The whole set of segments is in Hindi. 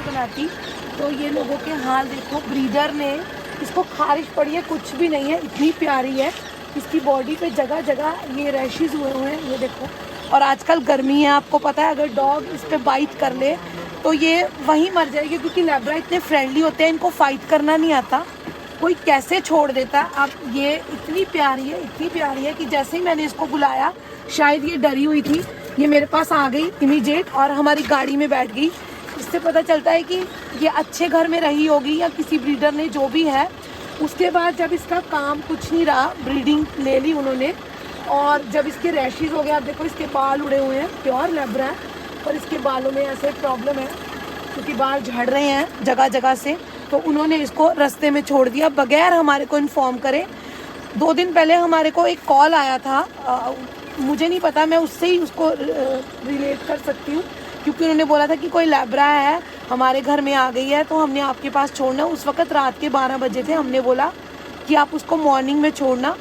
बनाती तो ये लोगों के हाल देखो, ब्रीडर ने इसको खारिश पड़ी है, कुछ भी नहीं है, इतनी प्यारी है। इसकी बॉडी पे जगह जगह ये रैशेज हुए हुए हैं, ये देखो। और आजकल गर्मी है, आपको पता है, अगर डॉग इस पे बाइट कर ले तो ये वहीं मर जाएगी, क्योंकि लैब्रा इतने फ्रेंडली होते हैं, इनको फाइट करना नहीं आता, कोई कैसे छोड़ देता है। अब ये इतनी प्यारी है, इतनी प्यारी है कि जैसे ही मैंने इसको बुलाया, शायद ये डरी हुई थी, ये मेरे पास आ गई इमीडिएट और हमारी गाड़ी में बैठ गई। इससे पता चलता है कि ये अच्छे घर में रही होगी या किसी ब्रीडर ने, जो भी है। उसके बाद जब इसका काम कुछ नहीं रहा, ब्रीडिंग ले ली उन्होंने, और जब इसके रैशेज हो गए, आप देखो इसके बाल उड़े हुए हैं, प्योर लैब्रा है, पर इसके बालों में ऐसे प्रॉब्लम है क्योंकि बाल झड़ रहे हैं जगह जगह से, तो उन्होंने इसको रास्ते में छोड़ दिया बगैर हमारे को इन्फॉर्म करे। 2 दिन पहले हमारे को एक कॉल आया था, मुझे नहीं पता, मैं उससे ही उसको रिलेट कर सकती हूँ, क्योंकि उन्होंने बोला था कि कोई लैब्रा है हमारे घर में आ गई है, तो हमने आपके पास छोड़ना। उस वक्त रात के 12 बजे थे, हमने बोला कि आप उसको मॉर्निंग में छोड़ना।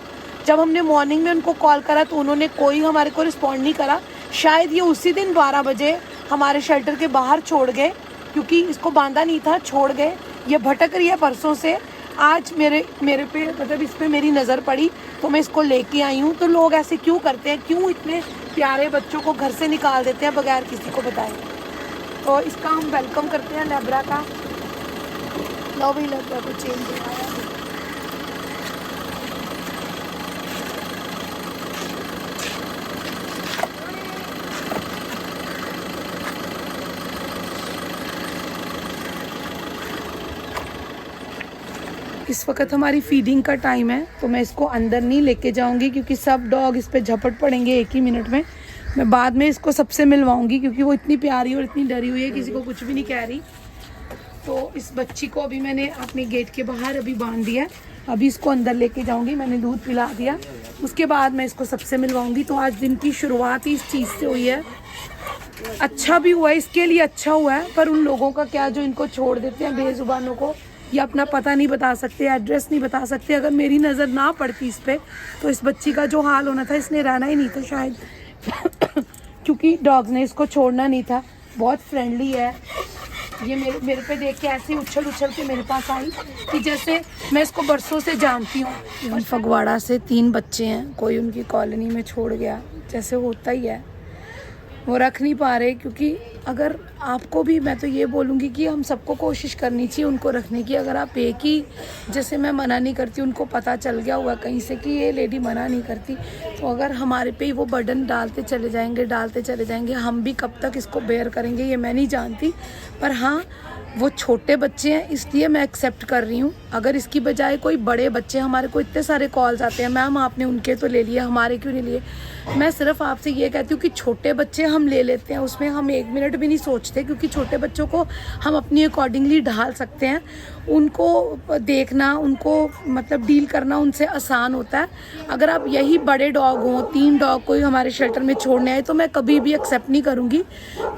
जब हमने मॉर्निंग में उनको कॉल करा तो उन्होंने कोई हमारे को रिस्पॉन्ड नहीं करा। शायद ये उसी दिन 12 बजे हमारे शेल्टर के बाहर छोड़ गए, क्योंकि इसको बांधा नहीं था, छोड़ गए। ये भटक रही है परसों से, आज मेरे पे मतलब इस पर मेरी नज़र पड़ी तो मैं इसको लेके आई हूँ। तो लोग ऐसे क्यों करते हैं, क्यों इतने प्यारे बच्चों को घर से निकाल देते हैं बगैर किसी को बताए। तो इसका हम वेलकम करते हैं लैब्रा का। लो भी लैब्रा को चेंज दिखाया। इस वक्त हमारी फीडिंग का टाइम है, तो मैं इसको अंदर नहीं लेके जाऊंगी, क्योंकि सब डॉग इस पे झपट पड़ेंगे एक ही मिनट में। मैं बाद में इसको सबसे मिलवाऊंगी, क्योंकि वो इतनी प्यारी और इतनी डरी हुई है, किसी को कुछ भी नहीं कह रही। तो इस बच्ची को अभी मैंने अपने गेट के बाहर अभी बांध दिया, अभी इसको अंदर लेके जाऊंगी। मैंने दूध पिला दिया, उसके बाद मैं इसको सबसे मिलवाऊंगी। तो आज दिन की शुरुआत ही इस चीज़ से हुई है। अच्छा भी हुआ है, इसके लिए अच्छा हुआ है, पर उन लोगों का क्या जो इनको छोड़ देते हैं बेजुबानों को, ये अपना पता नहीं बता सकते, एड्रेस नहीं बता सकते। अगर मेरी नज़र ना पड़ती इस पर तो इस बच्ची का जो हाल होना था, इसने रहना ही नहीं था शायद क्योंकि डॉग्स ने इसको छोड़ना नहीं था। बहुत फ्रेंडली है ये, मेरे पे देख के ऐसे उछल उछल के मेरे पास आई कि जैसे मैं इसको बरसों से जानती हूँ। फगवाड़ा से 3 बच्चे हैं, कोई उनकी कॉलोनी में छोड़ गया, जैसे होता ही है, वो रख नहीं पा रहे। क्योंकि अगर आपको भी, मैं तो ये बोलूँगी कि हम सबको कोशिश करनी चाहिए उनको रखने की। अगर आप एक ही, जैसे मैं मना नहीं करती, उनको पता चल गया हुआ कहीं से कि ये लेडी मना नहीं करती, तो अगर हमारे पे ही वो बर्डन डालते चले जाएंगे, हम भी कब तक इसको बेयर करेंगे ये मैं नहीं जानती। पर हाँ, वो छोटे बच्चे हैं इसलिए मैं एक्सेप्ट कर रही हूँ। अगर इसकी बजाय कोई बड़े बच्चे, हमारे को इतने सारे कॉल्स आते हैं, मैम आपने उनके तो ले लिए, हमारे क्यों नहीं लिए। मैं सिर्फ आपसे ये कहती हूँ कि छोटे बच्चे हम ले लेते हैं, उसमें हम 1 मिनट भी नहीं सोचते, क्योंकि छोटे बच्चों को हम अपनी अकॉर्डिंगली ढाल सकते हैं। उनको देखना, उनको मतलब डील करना उनसे आसान होता है। अगर आप यही बड़े डॉग हों, 3 डॉग कोई हमारे शेल्टर में छोड़ने आए, तो मैं कभी भी एक्सेप्ट नहीं करूँगी,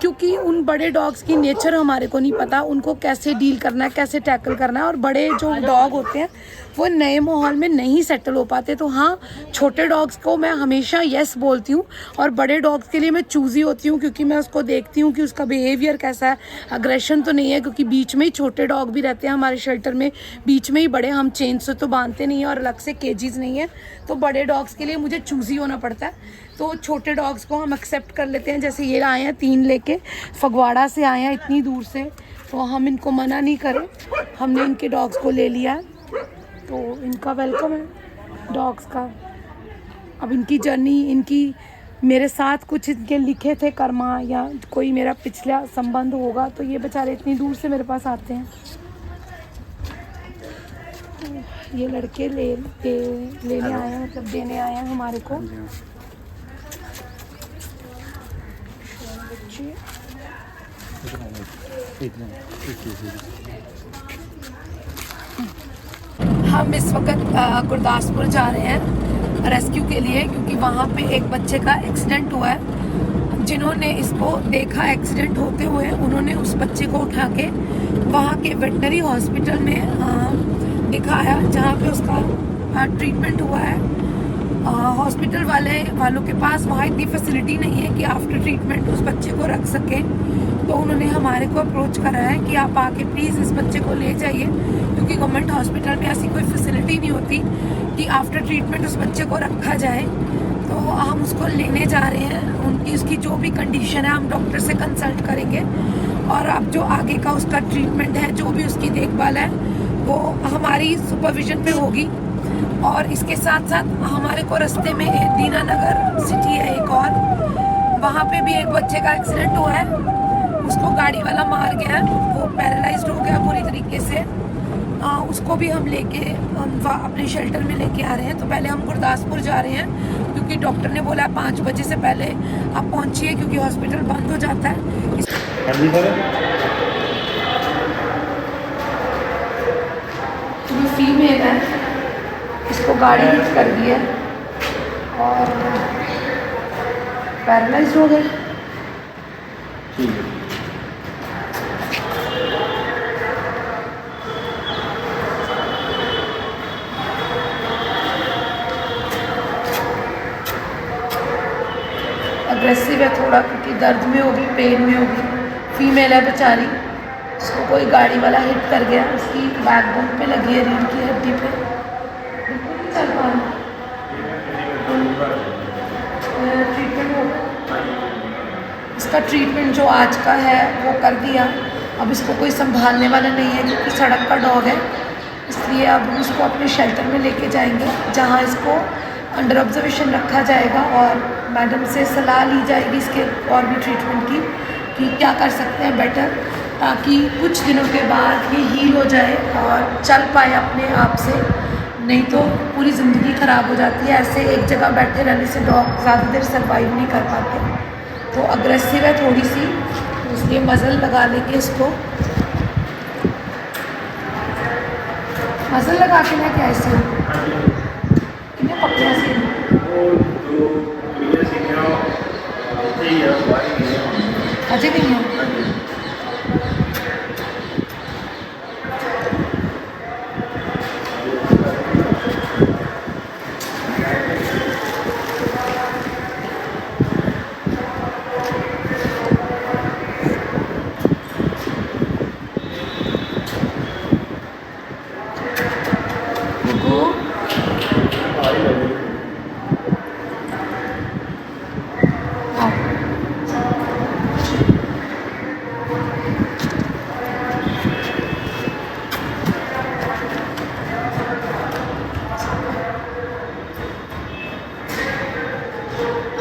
क्योंकि उन बड़े डॉग्स की नेचर हमारे को नहीं पता, उनको कैसे डील करना है, कैसे टैकल करना है। और बड़े जो डॉग होते हैं वो नए माहौल में नहीं सेटल हो पाते। तो हाँ, छोटे डॉग्स को मैं हमेशा येस बोलती हूँ, और बड़े डॉग्स के लिए मैं चूज़ी होती हूँ, क्योंकि मैं उसको देखती हूँ कि उसका बिहेवियर कैसा है, अग्रेशन तो नहीं है, क्योंकि बीच में ही छोटे डॉग भी रहते हैं हमारे शेल्टर में, बीच में ही बड़े, हम चेन से तो बांधते नहीं हैं और अलग से केजीज नहीं है। तो बड़े डॉग्स के लिए मुझे चूज़ी होना पड़ता है, तो छोटे डॉग्स को हम एक्सेप्ट कर लेते हैं। जैसे ये आए हैं 3 लेके, फगवाड़ा से आए हैं इतनी दूर से, तो हम इनको मना नहीं करें, हमने इनके डॉग्स को ले लिया है, तो इनका वेलकम है डॉग्स का। अब इनकी जर्नी, इनकी मेरे साथ कुछ इनके लिखे थे कर्मा या कोई मेरा पिछला संबंध होगा, तो ये बेचारे इतनी दूर से मेरे पास आते हैं। ये लड़के लेने आए हैं, मतलब देने आए हैं हमारे को। हम इस वक्त गुरदासपुर जा रहे हैं रेस्क्यू के लिए, क्योंकि वहाँ पे एक बच्चे का एक्सीडेंट हुआ है। जिन्होंने इसको देखा एक्सीडेंट होते हुए, उन्होंने उस बच्चे को उठा के वहाँ के वेटनरी हॉस्पिटल में दिखाया, जहाँ पे उसका ट्रीटमेंट हुआ है। हॉस्पिटल वालों के पास वहाँ इतनी फैसिलिटी नहीं है कि आफ्टर ट्रीटमेंट उस बच्चे को रख सकें। तो उन्होंने हमारे को अप्रोच करा है कि आप आके प्लीज़ इस बच्चे को ले जाइए, क्योंकि गवर्नमेंट हॉस्पिटल में ऐसी कोई फैसिलिटी नहीं होती कि आफ्टर ट्रीटमेंट उस बच्चे को रखा जाए। तो हम उसको लेने जा रहे हैं। उसकी जो भी कंडीशन है हम डॉक्टर से कंसल्ट करेंगे, और अब जो आगे का उसका ट्रीटमेंट है, जो भी उसकी देखभाल है, वो हमारी सुपरविजन पे होगी। और इसके साथ साथ हमारे को रास्ते में दीनानगर सिटी है एक और, वहाँ पे भी एक बच्चे का एक्सीडेंट हुआ है। उसको गाड़ी वाला मार गया, वो पैरालाइज्ड हो गया पूरी तरीके से। उसको भी हम लेके अपने शेल्टर में लेके आ रहे हैं। तो पहले हम गुरदासपुर जा रहे हैं, क्योंकि डॉक्टर ने बोला 5 बजे से पहले आप पहुँचिए, क्योंकि हॉस्पिटल बंद हो जाता है। फीमेल है, इसको गाड़ी हिट कर दी है और पैरालाइज हो गए। ठीक है। अग्रेसिव है थोड़ा, क्योंकि दर्द में होगी, पेन में होगी। फीमेल है बेचारी, इसको कोई गाड़ी वाला हिट कर गया। इसकी बैकबोन पे लगी है, रीढ़ की हड्डी पे, बिल्कुल नहीं चल पा रहा। ट्रीटमेंट होगा, इसका ट्रीटमेंट जो आज का है वो कर दिया। अब इसको कोई संभालने वाला नहीं है, क्योंकि सड़क का डॉग है, इसलिए अब हम इसको अपने शेल्टर में लेके जाएंगे, जहाँ इसको अंडर ऑब्जर्वेशन रखा जाएगा और मैडम से सलाह ली जाएगी इसके और भी ट्रीटमेंट की, कि क्या कर सकते हैं बेटर, ताकि कुछ दिनों के बाद ये हील हो जाए और चल पाए अपने आप से। नहीं तो पूरी ज़िंदगी ख़राब हो जाती है। ऐसे एक जगह बैठे रहने से डॉग ज़्यादा देर सर्वाइव नहीं कर पाते। तो अग्रेसिव है थोड़ी सी, तो इसलिए मज़ल लगा लेंगे इसको। मज़ल लगा के ना क्या ऐसे कितने पकड़े से अजय नहीं है।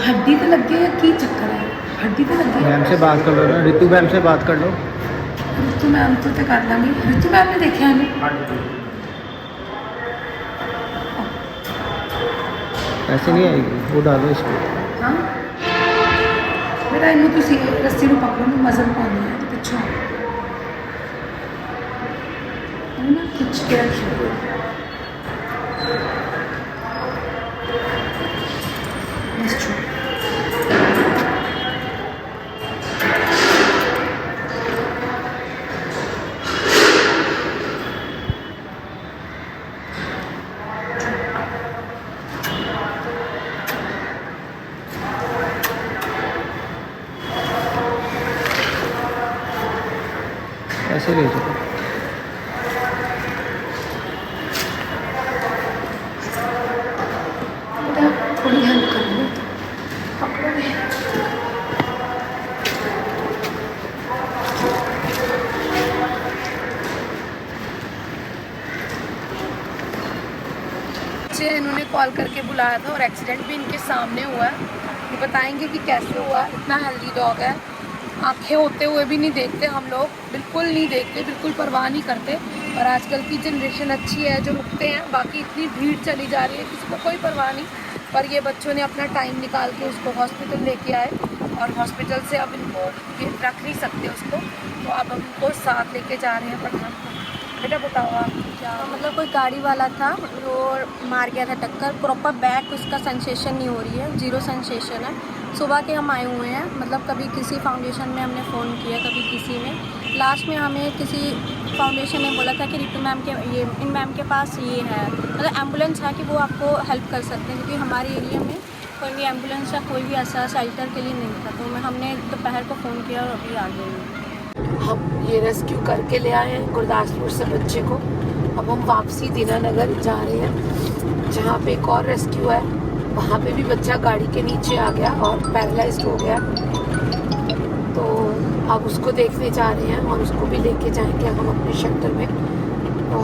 हड्डी तो लग गई है, की चक्कर है, हड्डी तो लग गई। मैम से बात कर लो ना, रितु मैम से बात कर लो। रितु मैम तो कर लेंगी। रितु मैम ने देखा हमें, ऐसे नहीं आएगी, वो डालो इसको। हाँ बेटा, इन्हों तुसी रस्सी में पकड़ो, मैं मज़ल पानी है तो पिछो ना, खिंच के रखिए। ऐसे ले जाओ। थोड़ी हेल्प कर लो, पकड़ो। इन्होंने कॉल करके बुलाया था और एक्सीडेंट भी इनके सामने हुआ है। ये बताएंगे कि कैसे हुआ। इतना हेल्दी डॉग है, आंखें होते हुए भी नहीं देखते, हम लोग बिल्कुल नहीं देखते, बिल्कुल परवाह नहीं करते। और आजकल की जनरेशन अच्छी है जो रुकते हैं, बाकी इतनी भीड़ चली जा रही है किसी को कोई परवाह नहीं। पर ये बच्चों ने अपना टाइम निकाल के उसको हॉस्पिटल लेके आए, और हॉस्पिटल से अब इनको रख नहीं सकते उसको, तो अब हम उनको साथ लेके जा रहे हैं पठानकोट। बेटा बताओ आप क्या? मतलब कोई गाड़ी वाला था, वो मार गया था टक्कर। प्रॉपर बैक उसका सेंसेशन नहीं हो रही है, जीरो सेंसेशन है। सुबह के हम आए हुए हैं, मतलब कभी किसी फाउंडेशन में हमने फ़ोन किया, कभी किसी में। लास्ट में हमें किसी फाउंडेशन ने बोला था कि रितु मैम के इन मैम के पास ये है, मतलब एम्बुलेंस है कि वो आपको हेल्प कर सकते हैं, क्योंकि हमारे एरिया में कोई भी एम्बुलेंस या कोई भी ऐसा शेल्टर के लिए नहीं था। तो हमने दोपहर को फ़ोन किया और अभी आ गए। हम ये रेस्क्यू करके ले आए हैं गुरदासपुर से बच्चे को। अब हम वापसी दीनानगर जा रहे हैं, जहाँ पे एक और रेस्क्यू है। वहाँ पे भी बच्चा गाड़ी के नीचे आ गया और पैरालाइज्ड हो गया। तो अब उसको देखने जा रहे हैं और उसको भी लेके जाएंगे हम अपने शेल्टर में। तो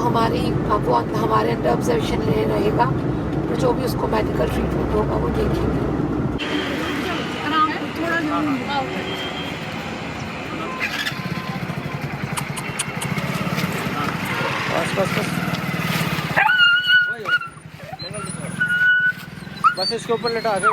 अब वो हमारे अंडर ऑब्जर्वेशन रहेगा, तो जो भी उसको मेडिकल ट्रीटमेंट होगा वो देखेंगे। बस इसके ऊपर लटा के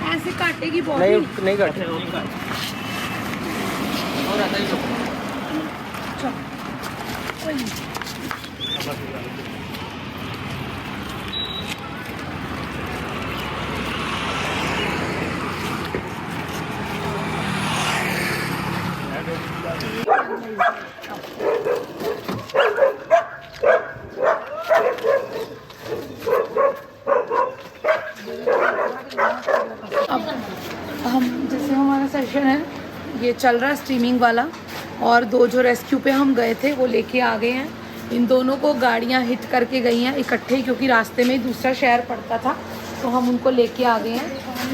ऐसे काटेगी बहुत। नहीं काटे। जैसे हमारा सेशन है ये चल रहा है स्ट्रीमिंग वाला, और 2 जो रेस्क्यू पे हम गए थे वो लेके आ गए हैं। इन दोनों को गाड़ियां हिट करके गई हैं इकट्ठे, क्योंकि रास्ते में ही दूसरा शहर पड़ता था, तो हम उनको लेके आ गए हैं।